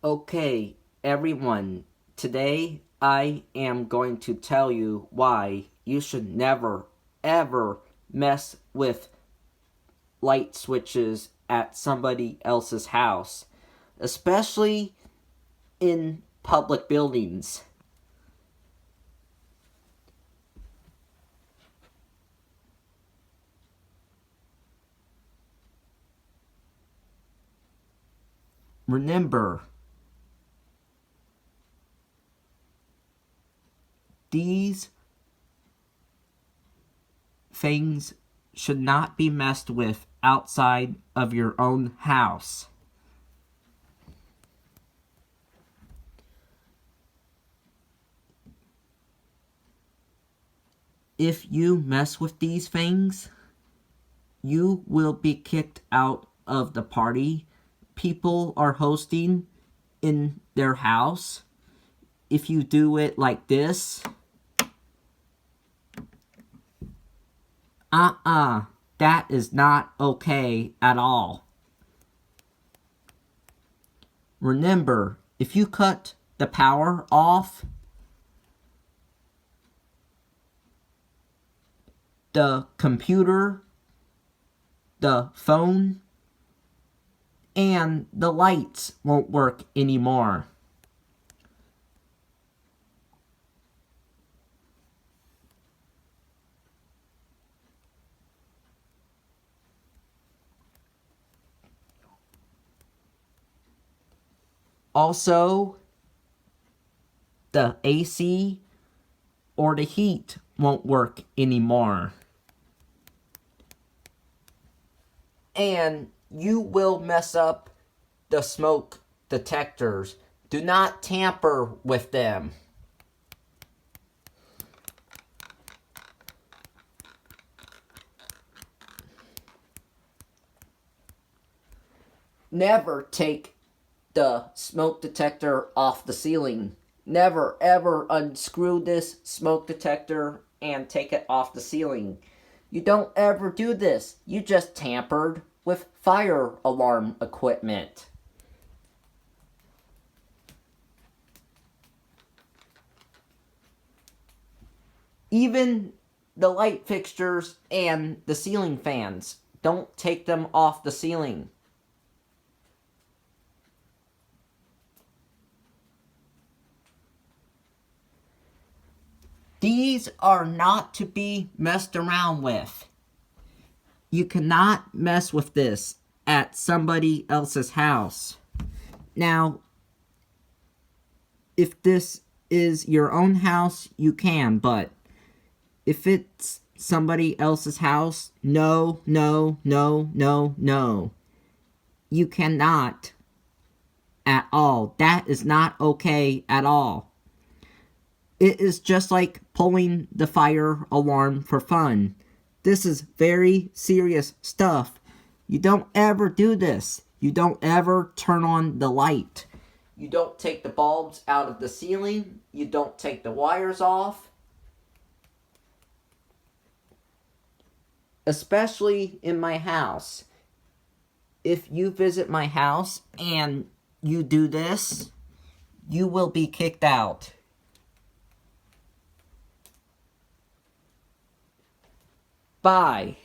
Okay, everyone, today I am going to tell you why you should never, ever mess with light switches at somebody else's house, especially in public buildings. Remember, these things should not be messed with outside of your own house. If you mess with these things, you will be kicked out of the party people are hosting in their house. If you do it like this, that is not okay at all. Remember, if you cut the power off, the computer, the phone, and the lights won't work anymore. Also, the AC or the heat won't work anymore. And you will mess up the smoke detectors. Do not tamper with them. Never take the smoke detector off the ceiling. Never ever unscrew this smoke detector and take it off the ceiling. You don't ever do this. You just tampered with fire alarm equipment. Even the light fixtures and the ceiling fans, don't take them off the ceiling. These are not to be messed around with. You cannot mess with this at somebody else's house. Now, if this is your own house, you can, but if it's somebody else's house, no. You cannot at all. That is not okay at all. It is just like pulling the fire alarm for fun. This is very serious stuff. You don't ever do this. You don't ever turn on the light. You don't take the bulbs out of the ceiling. You don't take the wires off. Especially in my house. If you visit my house and you do this, you will be kicked out. Bye.